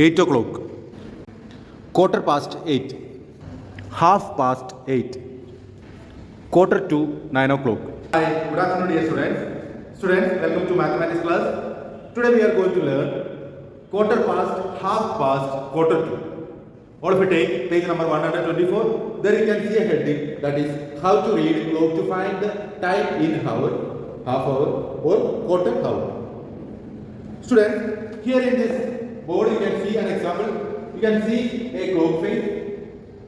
8 o'clock, quarter past 8, half past 8, quarter to 9 o'clock. Hi, good afternoon dear students. Students, welcome to mathematics class. Today we are going to learn quarter past, half past, quarter to. All of you take page number 124. There you can see a heading, that is how to read clock to find the time in hour, half hour or quarter hour. Students, here in this board you can see an example. You can see a clock face.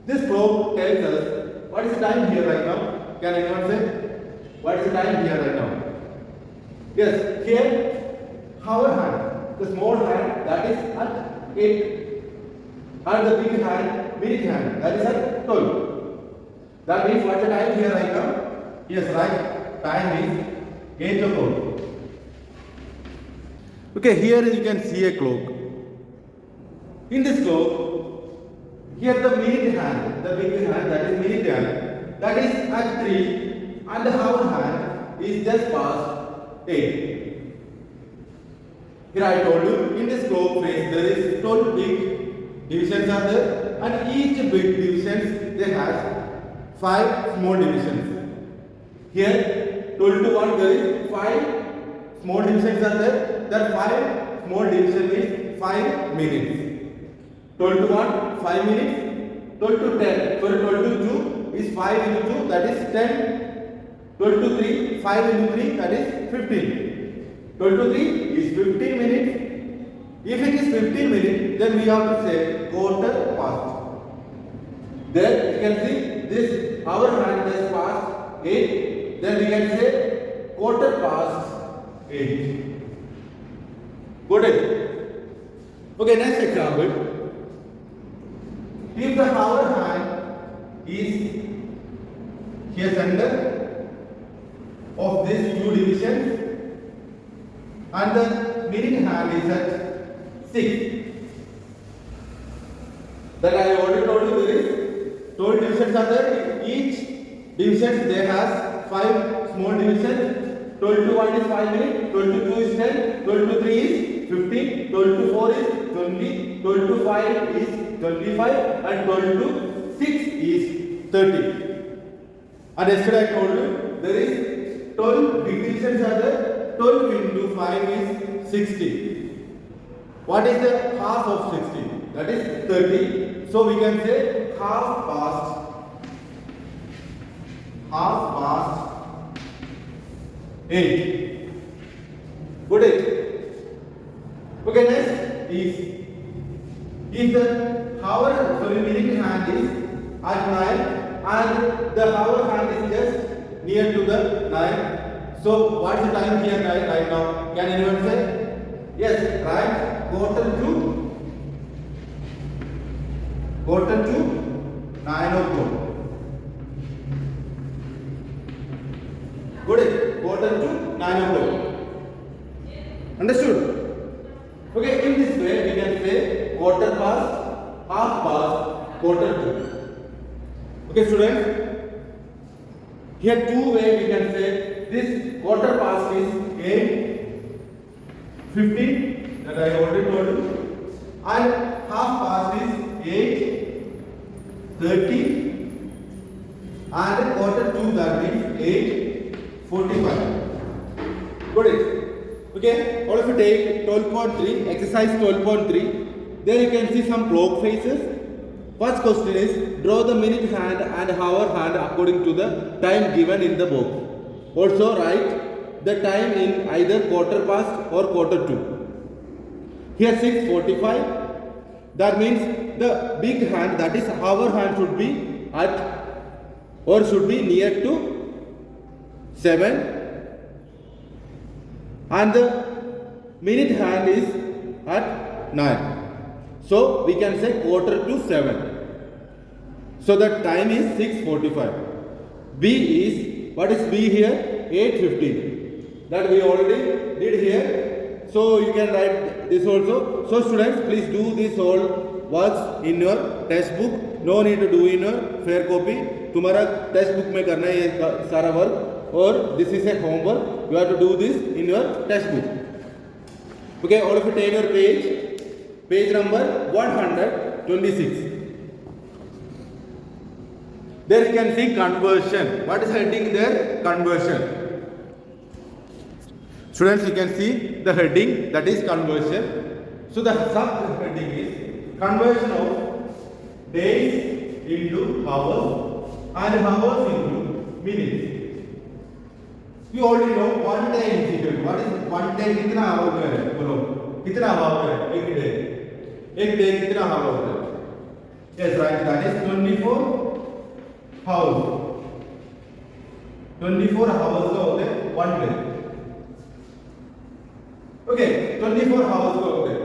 This clock tells us what is the time here right now. Can anyone say what is the time here right now? Yes, here our hand, the small hand, that is at 8, and the big hand, minute hand, that is at 12. That means what's the time here right now? Yes, right. Time is 8 o'clock. Okay, here you can see a clock. In this clock, here the minute hand, the big hand, that is minute hand, that is at 3, and the hour hand is just past 8. Here I told you, in this clock face there is 12 big divisions are there, and each big divisions they have 5 small divisions. Here 12 to 1 there is 5 small divisions are there. That 5 small division is 5 minutes. 12 to 1, 5 minutes. 12 to 10, sorry, 12 to 2 is 5 into 2, that is 10. 12 to 3, 5 into 3, that is 15. 12 to 3 is 15 minutes. If it is 15 minutes, then we have to say quarter past. Then you can see this hour hand has passed 8. Then we can say quarter past 8. Got it? Okay, next example. If the hour hand is here center of this two divisions and the minute hand is at 6. That I already told you there is 12 divisions are there. Each division they has 5 small divisions. 12 to 1 is 5 minutes, 12 to 2 is 10, 12 to 3 is 15, 12 to 4 is 20, 12 to 5 is 25, and 12 to 6 is 30. And yesterday I told you there is 12 big divisions are there. 12 into 5 is 60. What is the half of 60? That is 30. So we can say half past 8. Got it? Okay, next is if the hour, sorry, minute hand is at 9 and the hour hand is just near to the 9. So what's the time here right now? Can anyone say? Yes, right. Quarter to 9 o'clock. Got it? Quarter to 9 o'clock. Understood? Okay, in this way we can say quarter past, half past, quarter to. Okay, students? Here two ways we can say this quarter past is 8:15, that I already told you, and half past is 8:30, and quarter to, that means 8:45. Got it? Okay, all of you take 12.3, exercise 12.3. There you can see some clock faces. First question is, draw the minute hand and hour hand according to the time given in the box. Also write the time in either quarter past or quarter to. Here 6:45. That means the big hand, that is hour hand, should be at or should be near to 7. And the minute hand is at 9. So we can say quarter to 7. So the time is 6:45. B is, what is B here? 8:15. That we already did here. So you can write this also. So students, please do this all works in your textbook. No need to do in your fair copy. तुम्हारा text book में करना है ये सारा work. Or this is a homework. You have to do this in your textbook. Okay, all of you take your page Page number 126. There you can see conversion. What is heading there? Conversion. Students, you can see the heading, that is conversion. So the sub-heading is conversion of days into hours and hours into minutes. You already know one day is equal to what is one day कितना hour है बोलो कितना hour है एक day कितना hour है? Yes, right, that is 24 hours. 24 hours का होता है one day. Okay, 24 hours का होता है.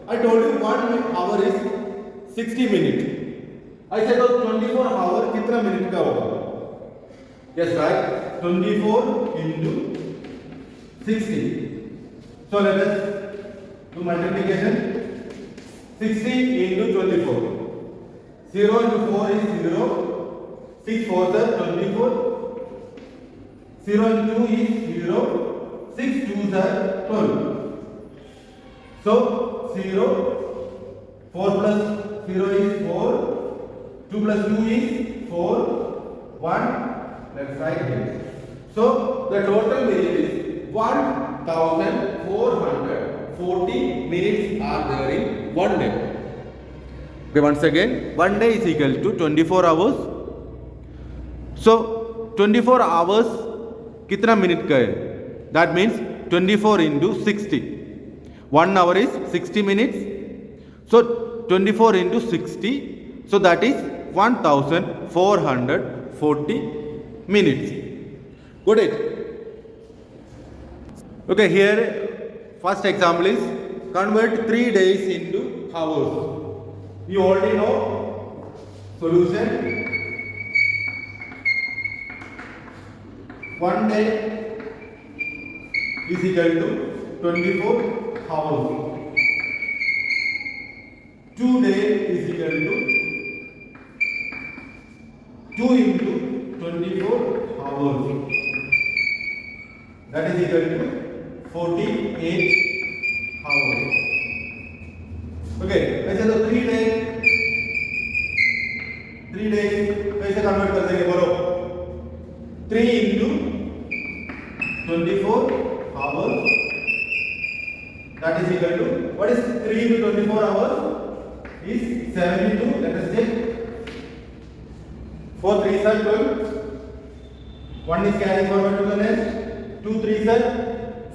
I told you 1 hour is 60 minutes. I said 24 hour कितना minute का होगा? Yes, right. 24 into 60. So let us do multiplication. 60 into 24. 0 into 4 is 0. 6 4s are 24. 0 into 2 is 0. 6 2s are 12. So 0, 4 plus 0 is 4, 2 plus 2 is 4, 1, let's write this. So the total minute is 1440 minutes are there in one day. Okay, once again, one day is equal to 24 hours. So 24 hours कितना minute का है? That means 24 into 60. 1 hour is 60 minutes. So 24 into 60. So that is 1440 minutes. Got it? Okay, here first example is convert 3 days into hours. You already know solution. 1 day is equal to 24 hours. 2 days is equal to 2 into 24 hours. That is equal to 48 hours. Okay, ऐसे तो 3 days कैसे convert कर देंगे बोलो? 3 into 24 hours. That is equal to, what is 3 into 24 hours? Is 72. Let us check. 4 3s are 12. 1 is carrying forward to the next. 2 3s are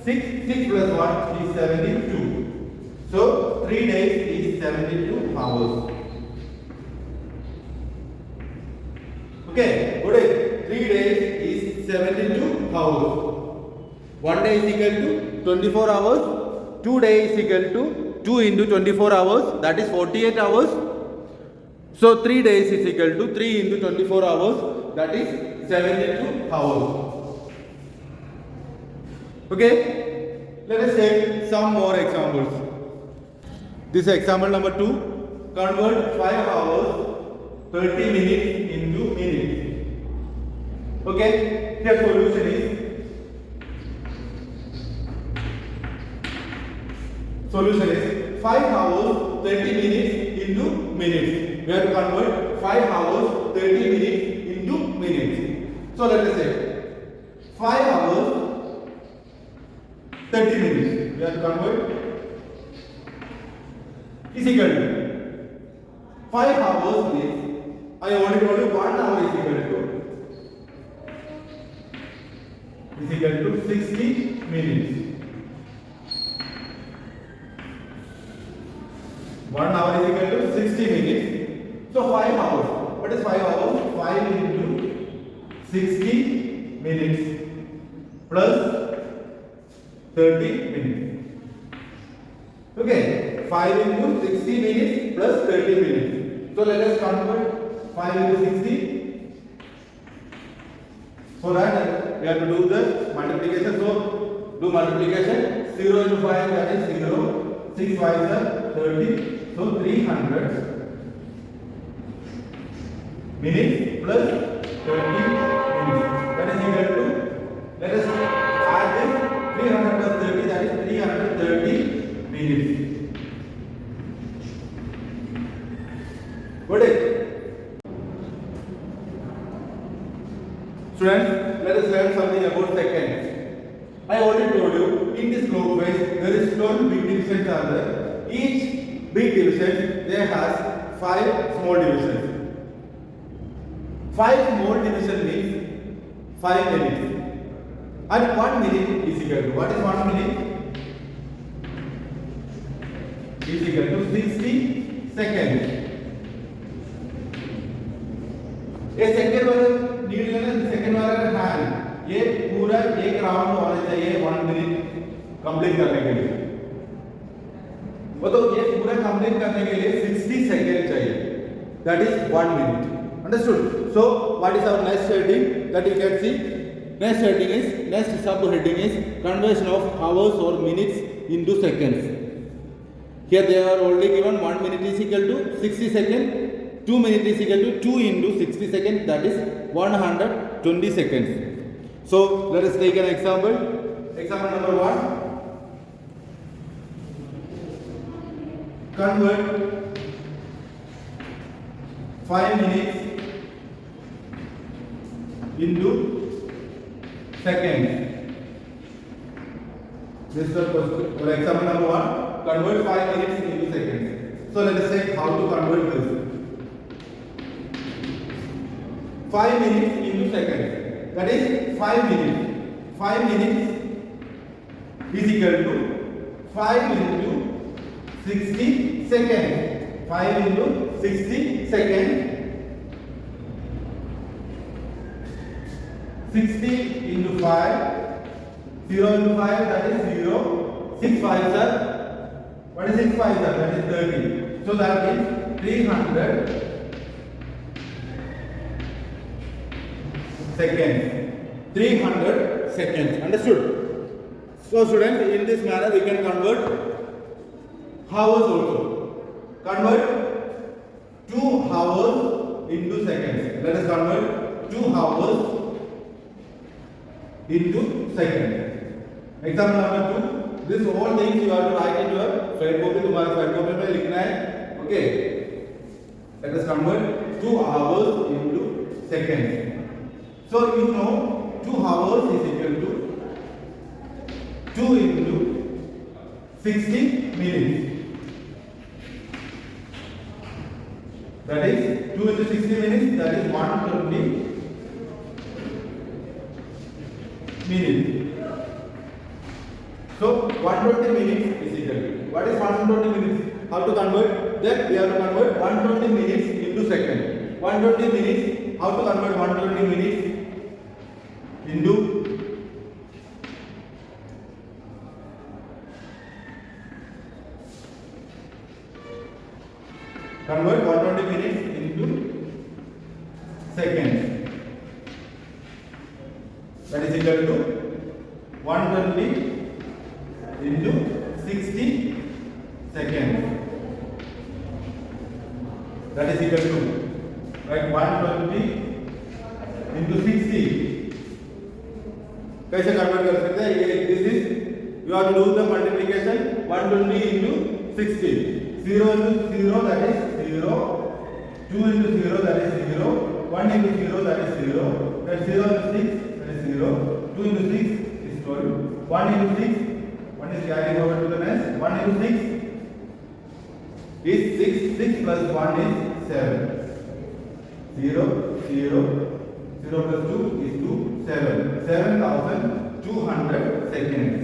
6. 6 plus 1 is 72. So 3 days is 72 hours. Okay, good. 3 days is 72 hours. 1 day is equal to 24 hours. 2 days is equal to 2 into 24 hours, that is 48 hours. So 3 days is equal to 3 into 24 hours, that is 72 hours. Okay, let us take some more examples. This is example number 2. Convert 5 hours 30 minutes into minutes. Okay, here solution is Solution is 5 hours 30 minutes into minutes. We have to convert 5 hours 30 minutes into minutes. So let us say 5 hours 30 minutes. We have to convert is equal to 5 hours means I already told you 1 hour is equal to 60 minutes. 1 hour is equal to 60 minutes. So 5 hours. What is 5 hours? 5 into 60 minutes plus 30 minutes. Okay. 5 into 60 minutes plus 30 minutes. So let us convert 5 into 60. For that we have to do the multiplication. So do multiplication. 0 into 5, that is 0. 6 5s are 30. So 300 minutes plus 30 minutes. That is equal to, let us add this 300 plus 30, that is 330 minutes. Got it? Students, let us learn something about seconds. I already told you, in this clockwise, there is 12 big divisions are there. Each big division, there has 5 small divisions. 5 small division means 5 minutes. And 1 minute is equal to, what is 1 minute? Is equal to 60 seconds. A second वाला need लेना, second वाला hand, ये पूरा एक round होना चाहिए 1 minute complete करने के लिए। वो तो ये पूरा कंप्लीट करने के लिए 60 सेकंड चाहिए। That is 1 minute. Understood? So what is our next heading that you can see? Next subheading is conversion of hours or minutes into seconds. Here they are already given 1 minute is equal to 60 seconds, 2 minutes is equal to 2 into 60 seconds, that is 120 seconds. So let us take an example. Example number 1. Convert 5 minutes into seconds. This is the question. For example number 1, convert 5 minutes into seconds. So let us check how to convert this. 5 minutes into seconds. That is 5 minutes. 5 minutes is equal to 5 into 60 seconds. 5 into 60 seconds. 60 into 5. 0 into 5, that is 0. 6 5s are, what is 6 5s are? That is 30. So that is 300 seconds. 300 seconds. Understood? So students, in this manner we can convert hours also. Convert 2 hours into seconds. Let us convert 2 hours into seconds. Example number 2. This all things you have to write in your file copy. तुम्हारे file copy में लिखना है. Okay. Let us convert 2 hours into seconds. So you know 2 hours is equal to 2 into 60 minutes. That is 2 into 60 minutes. That is 120 minutes. So 120 minutes is equal to, what is 120 minutes? How to convert? Then we have to convert 120 minutes into second. 120 minutes. How to convert 120 minutes into convert 120 minutes into seconds. That is equal to 120 into 60 seconds. That is equal to, right, 120 into 60. कैसे convert कर सकते हैं? ये this is, you have to do the multiplication. 120 into 60. 0 into 0, that is 0. 2 into 0, that is 0. 1 into 0, that is 0. That 0 into 6, that is 0. 2 into 6 is 12. 1 into 6, 1 is carrying over to the next. 1 into 6 is 6. 6 plus 1 is 7. 0, 0. 0 plus 2 is 2, 7. 7,200 seconds.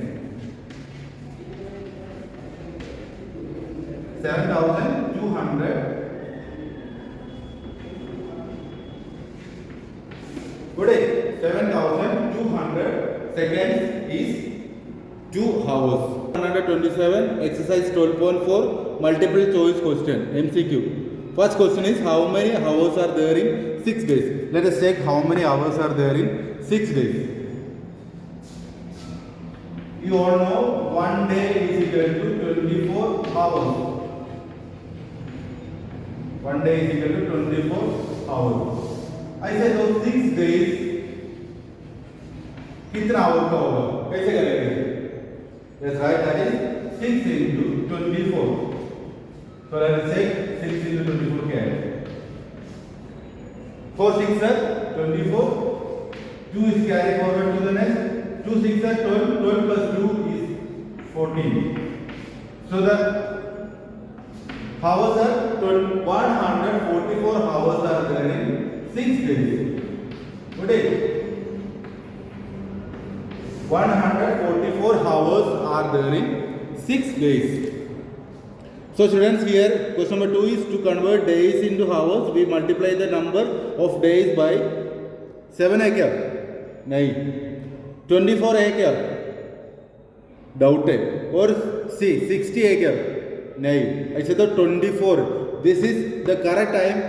7,200. Good. 7,200 seconds is 2 hours. 127, exercise 12.4, multiple choice question, MCQ. First question is, how many hours are there in 6 days? Let us check how many hours are there in 6 days. You all know 1 day is equal to 24 hours. 1 day is equal to 24 hours. I said those 6 days कितना our का होगा? कैसे करेंगे? That's right, that is 6 into 24. So let us check 6 into 24 क्या है? 4 6 are 24. 2 is carried forward to the next. 2 6 are 12. 12 plus 2 is 14. So the hours are 144 hours are there in 6 days. Okay. 144 hours are there in 6 days. So students, here question number 2 is to convert days into hours. We multiply the number of days by 7 acre. 9. 24 acre. Doubted. Or see 60 acre. 9. I said the 24. This is the correct time.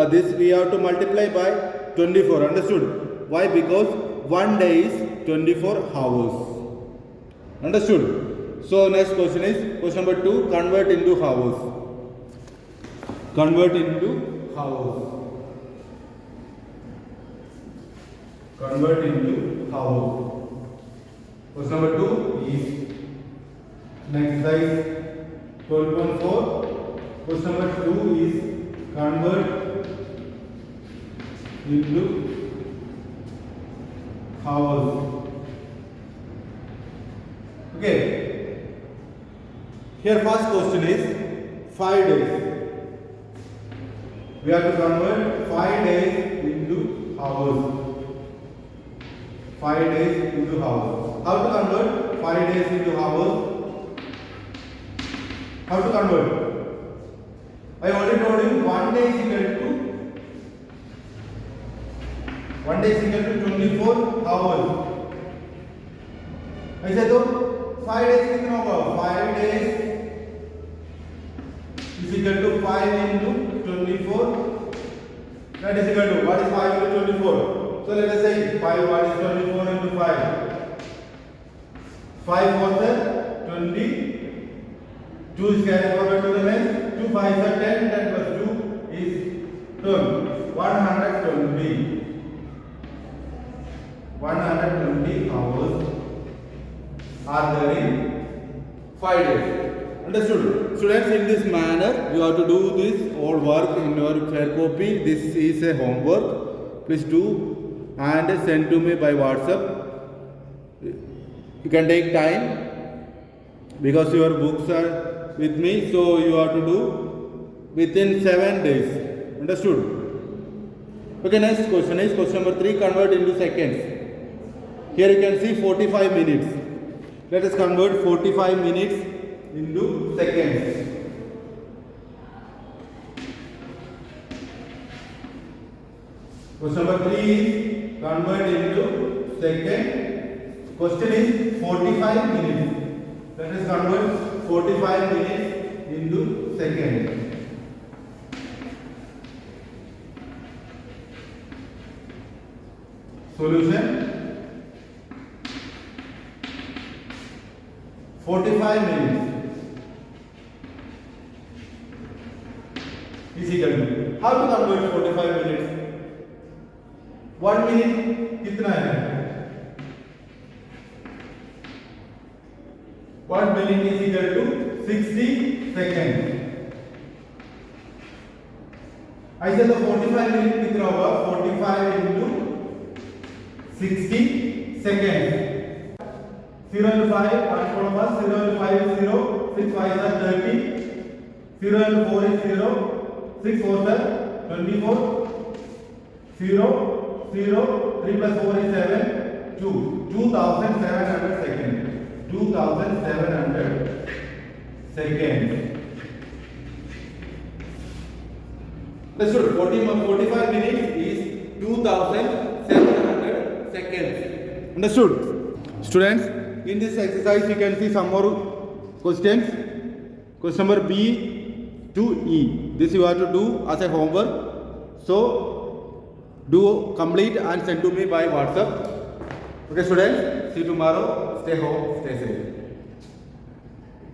This we have to multiply by 24. Understood? Why? Because 1 day is 24 hours. Understood? So next question is question number 2, convert into hours. Convert into hours. Convert into hours. Question number 2 is next exercise 12.4. Question number 2 is convert into hours. Okay. Here first question is 5 days. We have to convert 5 days into hours. 5 days into hours. How to convert 5 days into hours? How to convert? I already told you 1 day is equal to 24 hours. I said so 5 days कितना होगा? 5 days is equal to 5 into 24. That is equal to, what is 5 into 24? So let us say 5, what is 24 into 5? 5 for the 20. 2 is carried forward to the next. 2 5 are 10. 10 plus 2 is 12. 120. 120 hours are there in 5 days. Understood? Students, in this manner, you have to do this all work in your fair copy. This is a homework. Please do and send to me by WhatsApp. You can take time because your books are with me, so you have to do within 7 days. Understood? Okay, next question is question number 3, convert into seconds. Here you can see 45 minutes. Let us convert 45 minutes into seconds. Question number 3 is convert into second. Question is 45 minutes. Let us convert 45 minutes into second. Solution. 45 minutes is equal to, how to convert 45 minutes? 1 minute कितना है? 1 minute is equal to 60 seconds. I said the 45 minutes कितना होगा? 45 into 60 seconds. 0 and 5, and from us 0 and 5 is 0, 6 5 are 30, 0 and 4 is 0, 6 4 are 24, 0, 0, 3 plus 4 is 7, 2, 2700 seconds, 2700 seconds. Let's do 45 minutes is 2700 seconds. Understood? Students, in this exercise you can see some more questions. Question number B to E. This you have to do as a homework. So do complete and send to me by WhatsApp. Okay students, see you tomorrow. Stay home, stay safe.